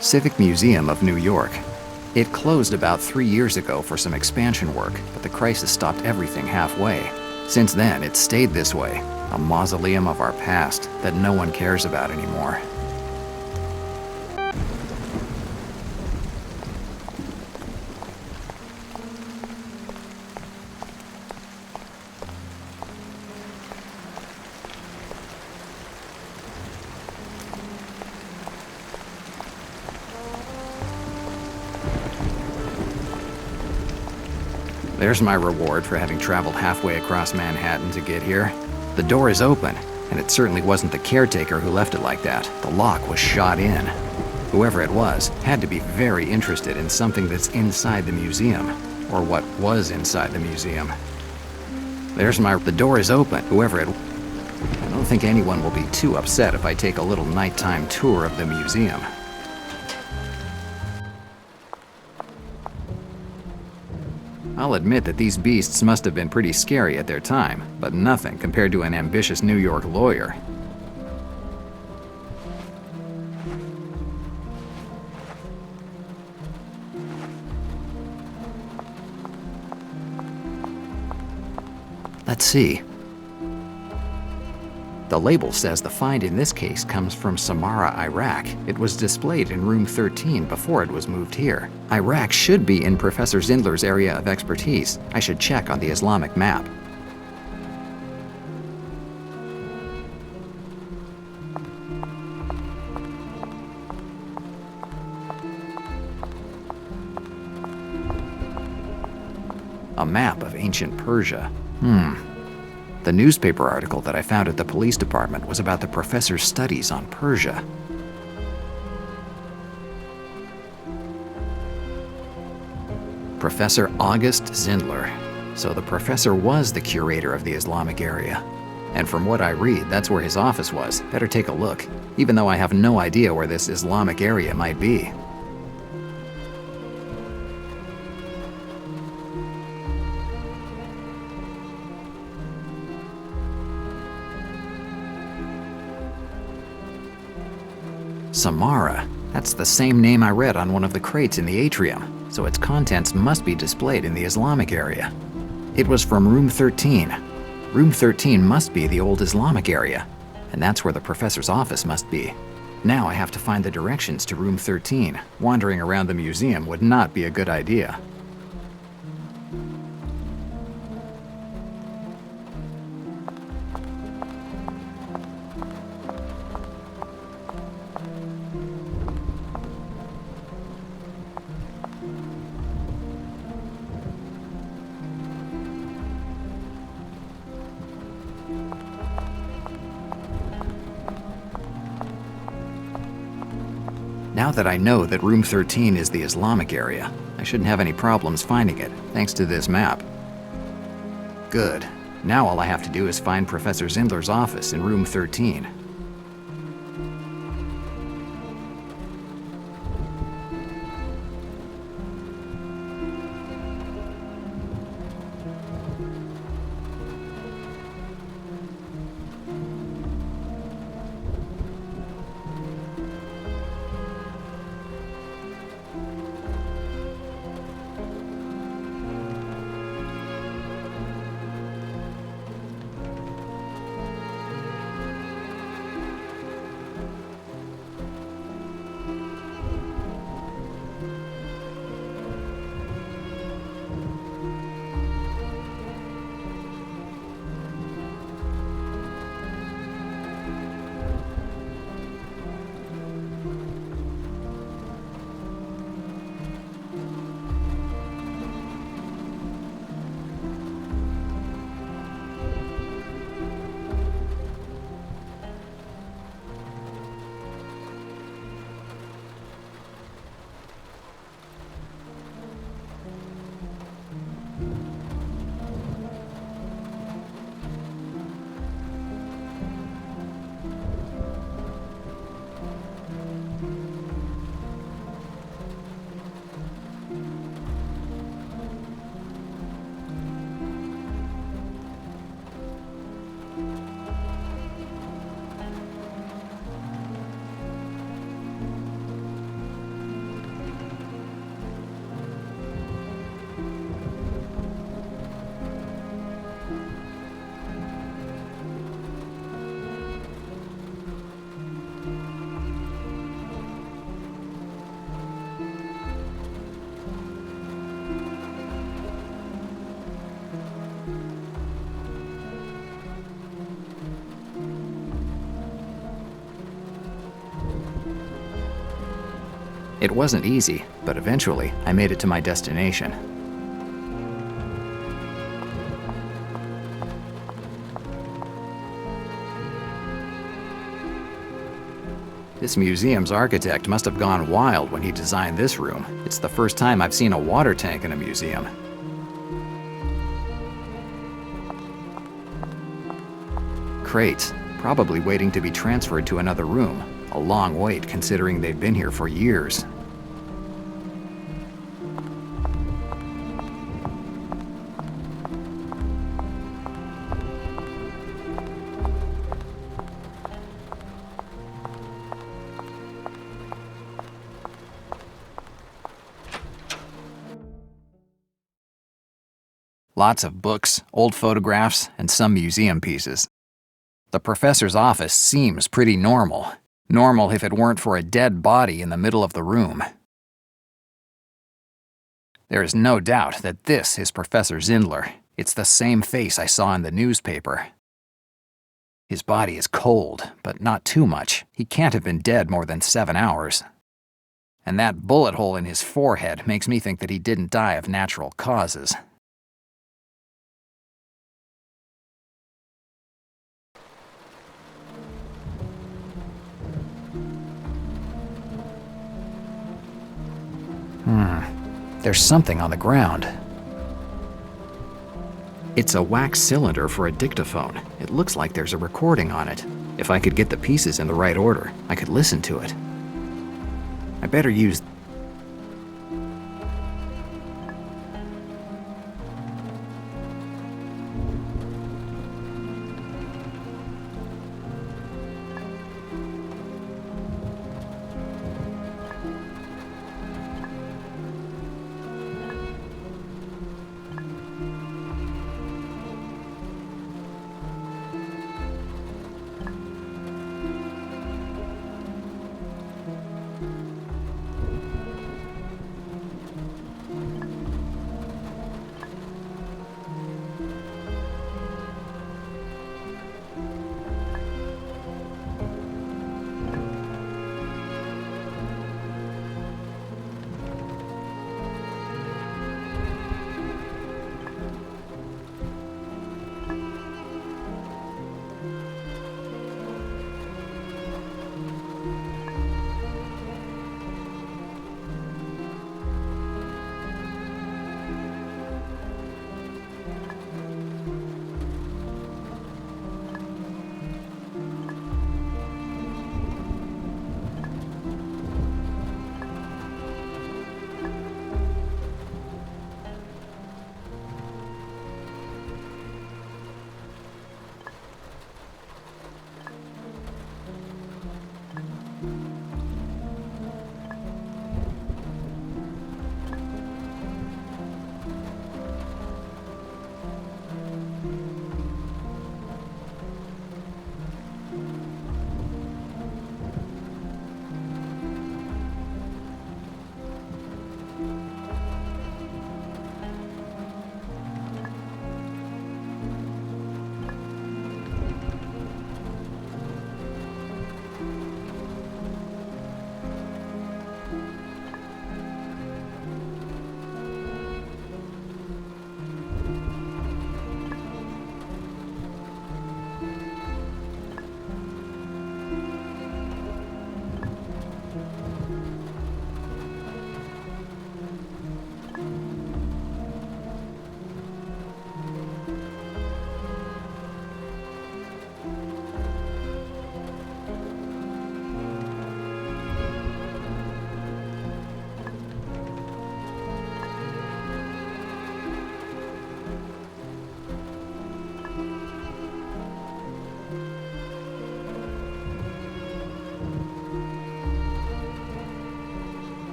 Civic Museum of New York. It closed about 3 years ago for some expansion work, but the crisis stopped everything halfway. Since then, it's stayed this way, a mausoleum of our past that no one cares about anymore. There's my reward for having traveled halfway across Manhattan to get here. The door is open, and it certainly wasn't the caretaker who left it like that. The lock was shot in. Whoever it was had to be very interested in something that's inside the museum, or what was inside the museum. The door is open, whoever it... I don't think anyone will be too upset if I take a little nighttime tour of the museum. I'll admit that these beasts must have been pretty scary at their time, but nothing compared to an ambitious New York lawyer. Let's see. The label says the find in this case comes from Samarra, Iraq. It was displayed in room 13 before it was moved here. Iraq should be in Professor Zindler's area of expertise. I should check on the Islamic map. A map of ancient Persia. The newspaper article that I found at the police department was about the professor's studies on Persia. Professor August Zindler. So the professor was the curator of the Islamic area. And from what I read, that's where his office was. Better take a look, even though I have no idea where this Islamic area might be. Samarra. That's the same name I read on one of the crates in the atrium, so its contents must be displayed in the Islamic area. It was from room 13. Room 13 must be the old Islamic area, and that's where the professor's office must be. Now I have to find the directions to room 13. Wandering around the museum would not be a good idea. Now that I know that room 13 is the Islamic area, I shouldn't have any problems finding it, thanks to this map. Good. Now all I have to do is find Professor Zindler's office in room 13. It wasn't easy, but eventually I made it to my destination. This museum's architect must have gone wild when he designed this room. It's the first time I've seen a water tank in a museum. Crates, probably waiting to be transferred to another room. A long wait considering they've been here for years. Lots of books, old photographs, and some museum pieces. The professor's office seems pretty normal. Normal if it weren't for a dead body in the middle of the room. There is no doubt that this is Professor Zindler. It's the same face I saw in the newspaper. His body is cold, but not too much. He can't have been dead more than 7 hours. And that bullet hole in his forehead makes me think that he didn't die of natural causes. There's something on the ground. It's a wax cylinder for a dictaphone. It looks like there's a recording on it. If I could get the pieces in the right order, I could listen to it. I better use...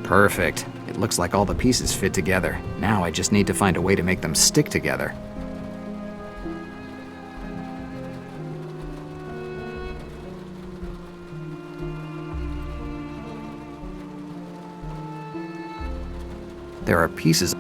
Perfect. It looks like all the pieces fit together. Now I just need to find a way to make them stick together. There are pieces.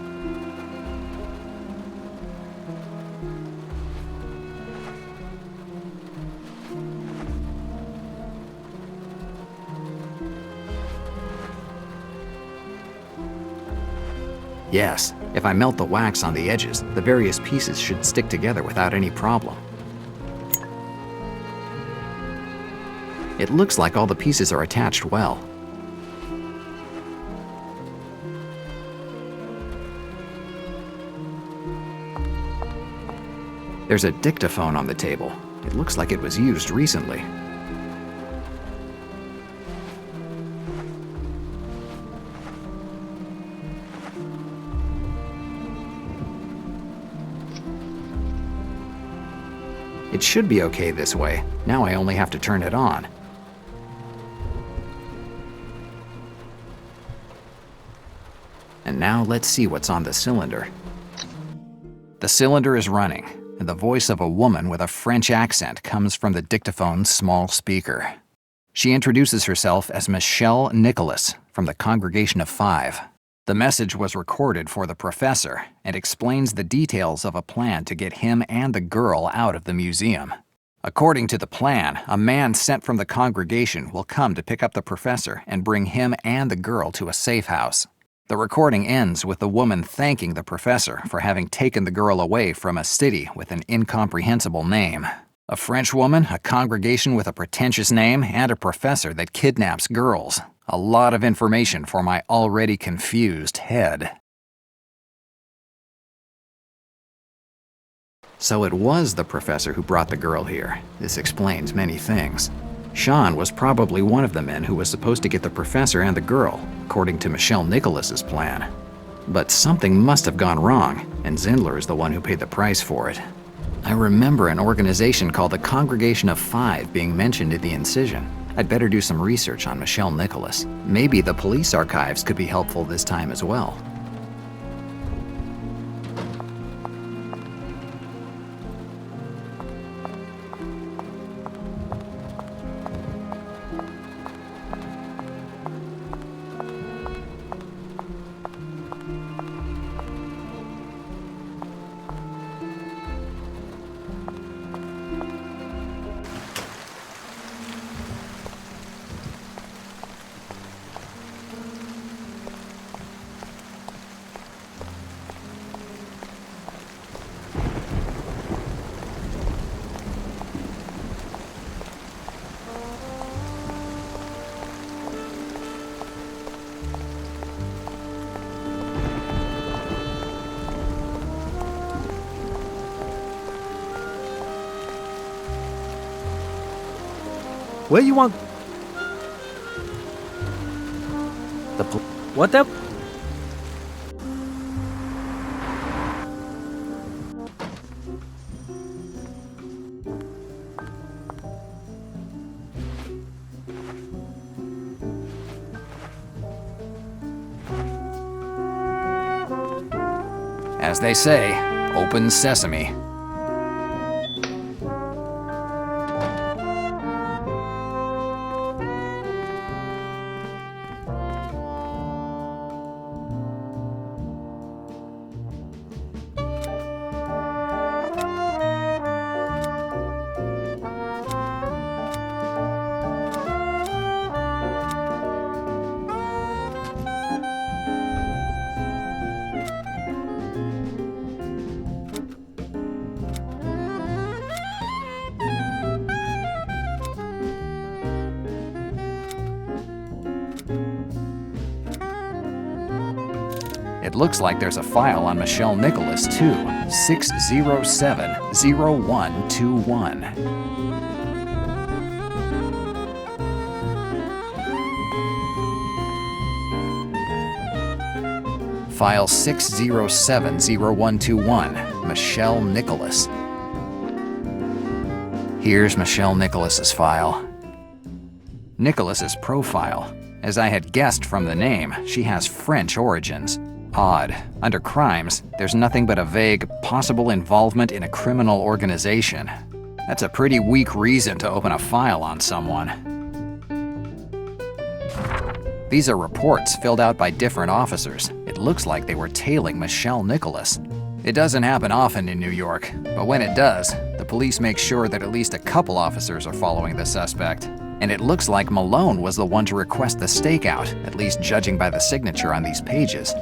Yes, if I melt the wax on the edges, the various pieces should stick together without any problem. It looks like all the pieces are attached well. There's a dictaphone on the table. It looks like it was used recently. It should be okay this way. Now I only have to turn it on. And now let's see what's on the cylinder. The cylinder is running, and the voice of a woman with a French accent comes from the dictaphone's small speaker. She introduces herself as Michelle Nicholas from the Congregation of Five. The message was recorded for the professor and explains the details of a plan to get him and the girl out of the museum. According to the plan, a man sent from the congregation will come to pick up the professor and bring him and the girl to a safe house. The recording ends with the woman thanking the professor for having taken the girl away from a city with an incomprehensible name. A French woman, a congregation with a pretentious name, and a professor that kidnaps girls. A lot of information for my already confused head. So it was the professor who brought the girl here. This explains many things. Sean was probably one of the men who was supposed to get the professor and the girl, according to Michelle Nicholas's plan. But something must have gone wrong, and Zindler is the one who paid the price for it. I remember an organization called the Congregation of Five being mentioned in the incision. I'd better do some research on Michelle Nicholas. Maybe the police archives could be helpful this time as well. Where you want? What the? As they say, open sesame. It looks like there's a file on Michelle Nicholas, too. 607-0121. File 607-0121, Michelle Nicholas. Here's Michelle Nicholas's file. Nicholas's profile. As I had guessed from the name, she has French origins. Odd. Under crimes, there's nothing but a vague, possible involvement in a criminal organization. That's a pretty weak reason to open a file on someone. These are reports filled out by different officers. It looks like they were tailing Michelle Nicholas. It doesn't happen often in New York, but when it does, the police make sure that at least a couple officers are following the suspect. And it looks like Malone was the one to request the stakeout, at least judging by the signature on these pages.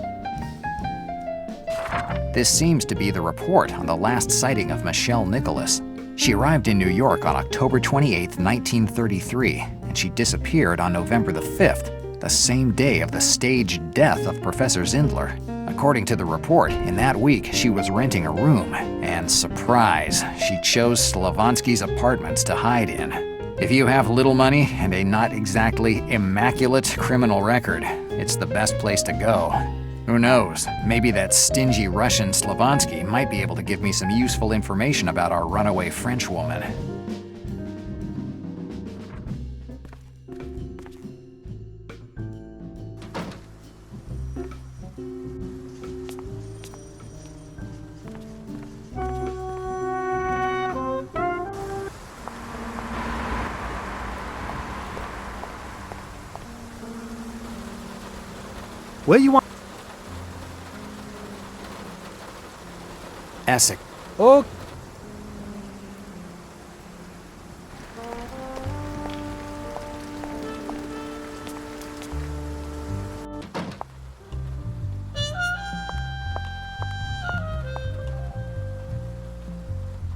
This seems to be the report on the last sighting of Michelle Nicholas. She arrived in New York on October 28, 1933, and she disappeared on November the 5th, the same day of the staged death of Professor Zindler. According to the report, in that week she was renting a room, and surprise, she chose Slavonsky's apartments to hide in. If you have little money and a not exactly immaculate criminal record, it's the best place to go. Who knows, maybe that stingy Russian Slavonsky might be able to give me some useful information about our runaway French woman. Where you want? Essex. Oh.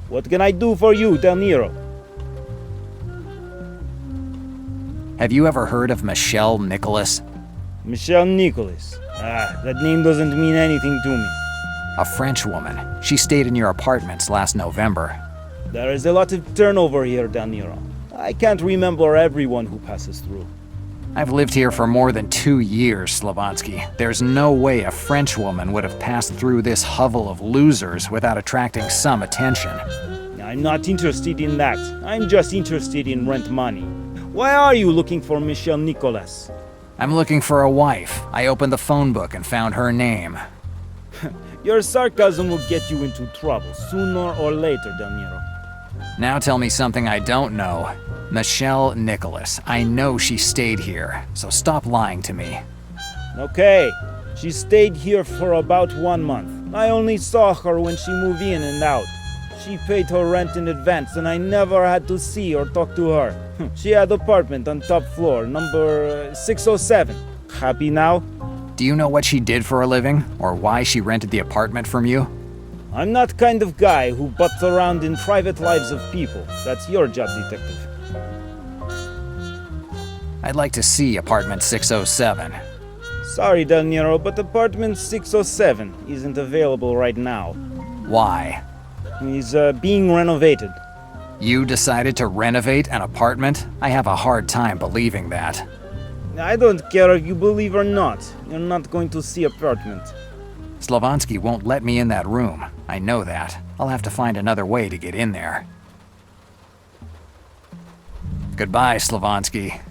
What can I do for you, Del Nero? Have you ever heard of Michelle Nicholas? Michelle Nicholas. That name doesn't mean anything to me. A French woman. She stayed in your apartments last November. There is a lot of turnover here, Del Nero. I can't remember everyone who passes through. I've lived here for more than 2 years, Slavonsky. There's no way a French woman would have passed through this hovel of losers without attracting some attention. I'm not interested in that. I'm just interested in rent money. Why are you looking for Michelle Nicholas? I'm looking for a wife. I opened the phone book and found her name. Your sarcasm will get you into trouble, sooner or later, Del Nero. Now tell me something I don't know. Michelle Nicholas. I know she stayed here, so stop lying to me. Okay, she stayed here for about 1 month. I only saw her when she moved in and out. She paid her rent in advance and I never had to see or talk to her. She had apartment on top floor, number 607. Happy now? Do you know what she did for a living, or why she rented the apartment from you? I'm not kind of guy who butts around in private lives of people. That's your job, detective. I'd like to see apartment 607. Sorry, Del Nero, but apartment 607 isn't available right now. Why? He's being renovated. You decided to renovate an apartment? I have a hard time believing that. I don't care if you believe or not. You're not going to see apartment. Slavonsky won't let me in that room. I know that. I'll have to find another way to get in there. Goodbye, Slavonsky.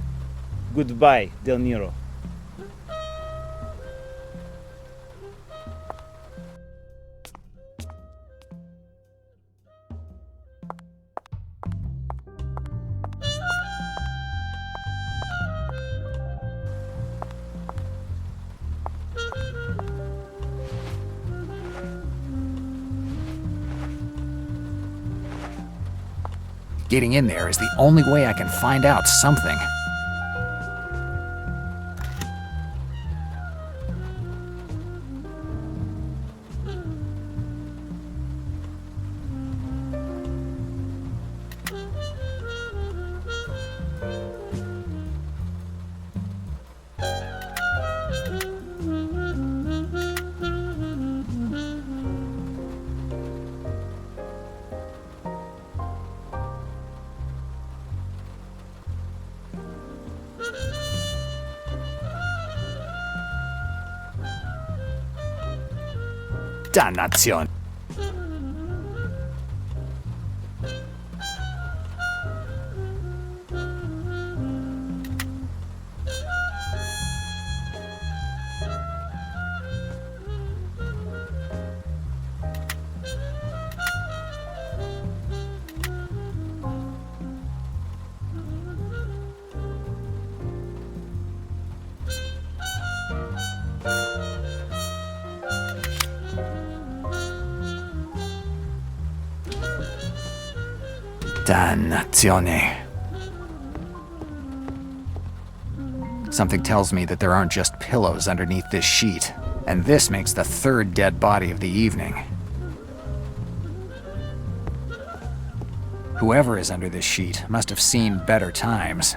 Goodbye, Del Nero. Getting in there is the only way I can find out something. Dannazione. Dannazione. Something tells me that there aren't just pillows underneath this sheet, and this makes the third dead body of the evening. Whoever is under this sheet must have seen better times.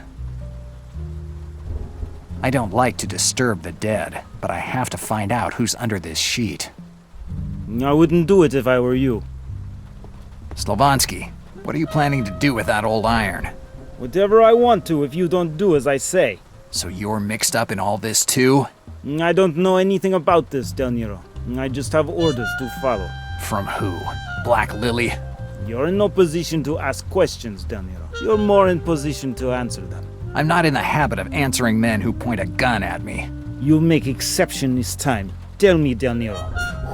I don't like to disturb the dead, but I have to find out who's under this sheet. I wouldn't do it if I were you. Slovansky, what are you planning to do with that old iron? Whatever I want to if you don't do as I say. So you're mixed up in all this too? I don't know anything about this, Del Nero. I just have orders to follow. From who? Black Lily? You're in no position to ask questions, Del Nero. You're more in position to answer them. I'm not in the habit of answering men who point a gun at me. You'll make exception this time. Tell me, Del Nero,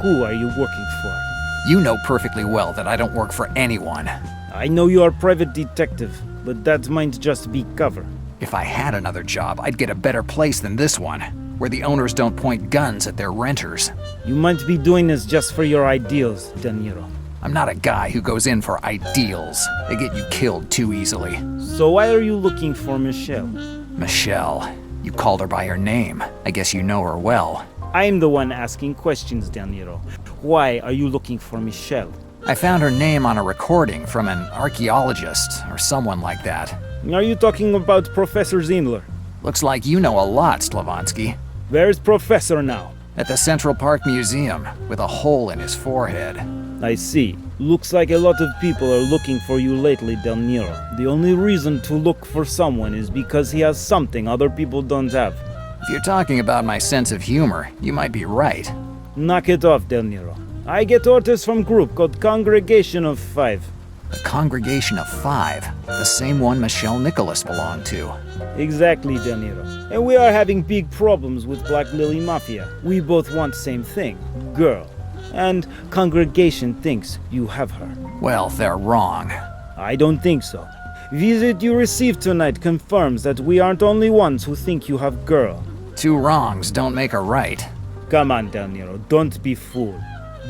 who are you working for? You know perfectly well that I don't work for anyone. I know you are a private detective, but that might just be cover. If I had another job, I'd get a better place than this one, where the owners don't point guns at their renters. You might be doing this just for your ideals, Del Nero. I'm not a guy who goes in for ideals. They get you killed too easily. So why are you looking for Michelle? Michelle. You called her by her name. I guess you know her well. I'm the one asking questions, Del Nero. Why are you looking for Michelle? I found her name on a recording from an archaeologist or someone like that. Are you talking about Professor Zimler? Looks like you know a lot, Slovansky. Where's Professor now? At the Central Park Museum, with a hole in his forehead. I see. Looks like a lot of people are looking for you lately, Del Nero. The only reason to look for someone is because he has something other people don't have. If you're talking about my sense of humor, you might be right. Knock it off, Del Nero. I get orders from group called Congregation of Five. The Congregation of Five, the same one Michelle Nicholas belonged to. Exactly, Del Nero. And we are having big problems with Black Lily Mafia. We both want same thing, girl. And Congregation thinks you have her. Well, they're wrong. I don't think so. Visit you received tonight confirms that we aren't only ones who think you have girl. Two wrongs don't make a right. Come on, Del Nero, don't be fooled.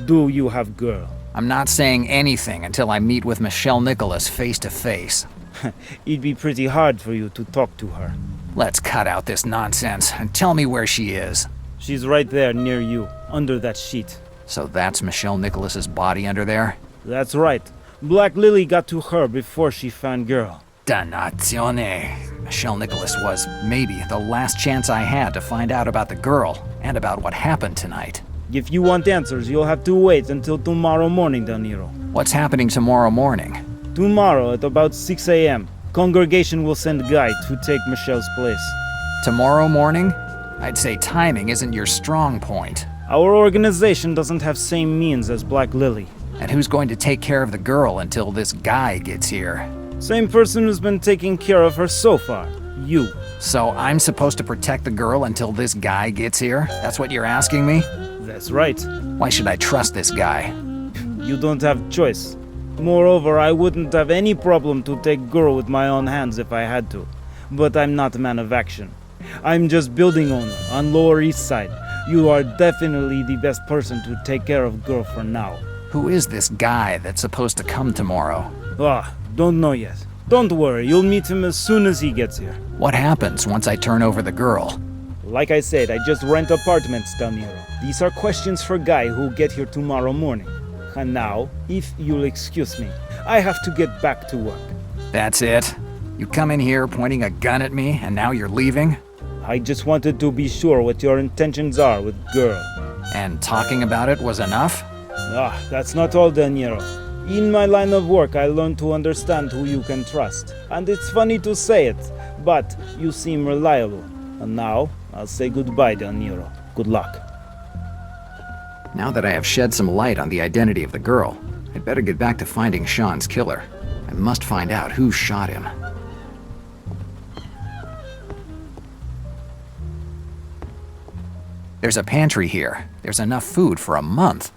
Do you have girl? I'm not saying anything until I meet with Michelle Nicholas face to face. It'd be pretty hard for you to talk to her. Let's cut out this nonsense and tell me where she is. She's right there near you, under that sheet. So that's Michelle Nicholas's body under there? That's right. Black Lily got to her before she found girl. Dannazione. Michelle Nicholas was maybe the last chance I had to find out about the girl and about what happened tonight. If you want answers, you'll have to wait until tomorrow morning, Del Nero. What's happening tomorrow morning? Tomorrow at about 6 a.m., Congregation will send a guy to take Michelle's place. Tomorrow morning? I'd say timing isn't your strong point. Our organization doesn't have same means as Black Lily. And who's going to take care of the girl until this guy gets here? Same person who's been taking care of her so far. You. So I'm supposed to protect the girl until this guy gets here? That's what you're asking me? That's right. Why should I trust this guy? You don't have choice. Moreover, I wouldn't have any problem to take girl with my own hands if I had to. But I'm not a man of action. I'm just building owner on Lower East Side. You are definitely the best person to take care of girl for now. Who is this guy that's supposed to come tomorrow? Don't know yet. Don't worry, you'll meet him as soon as he gets here. What happens once I turn over the girl? Like I said, I just rent apartments down here. These are questions for guy who'll get here tomorrow morning. And now, if you'll excuse me, I have to get back to work. That's it? You come in here pointing a gun at me, and now you're leaving? I just wanted to be sure what your intentions are with girl. And talking about it was enough? That's not all, Del Nero. In my line of work, I learned to understand who you can trust. And it's funny to say it, but you seem reliable. And now, I'll say goodbye, Del Nero. Good luck. Now that I have shed some light on the identity of the girl, I'd better get back to finding Sean's killer. I must find out who shot him. There's a pantry here. There's enough food for a month.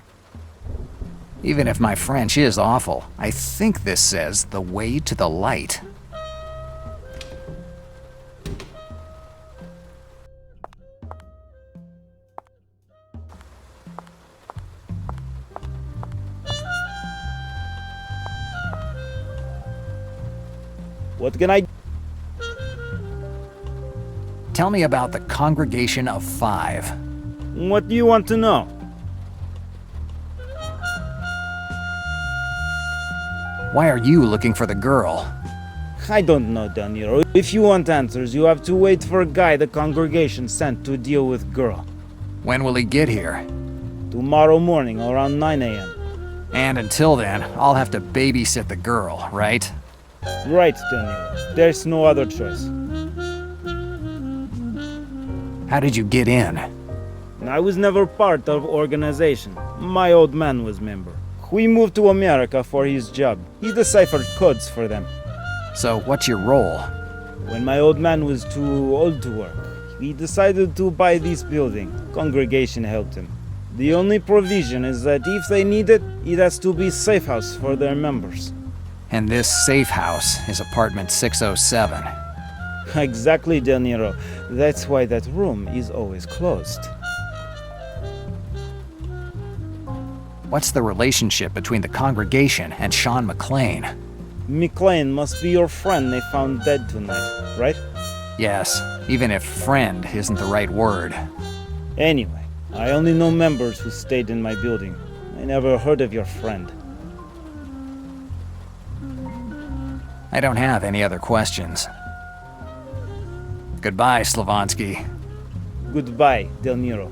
Even if my French is awful, I think this says the way to the light. What can I... Tell me about the Congregation of Five. What do you want to know? Why are you looking for the girl? I don't know, Del Nero. If you want answers, you have to wait for a guy the congregation sent to deal with girl. When will he get here? Tomorrow morning around 9 a.m. And until then, I'll have to babysit the girl, right? Right, Del Nero. There's no other choice. How did you get in? I was never part of organization. My old man was member. We moved to America for his job. He deciphered codes for them. So what's your role? When my old man was too old to work, he decided to buy this building. Congregation helped him. The only provision is that if they need it, it has to be safe house for their members. And this safe house is apartment 607. Exactly, Del Nero. That's why that room is always closed. What's the relationship between the congregation and Sean McClane? McLean must be your friend they found dead tonight, right? Yes, even if friend isn't the right word. Anyway, I only know members who stayed in my building. I never heard of your friend. I don't have any other questions. Goodbye, Slavonsky. Goodbye, Del Nero.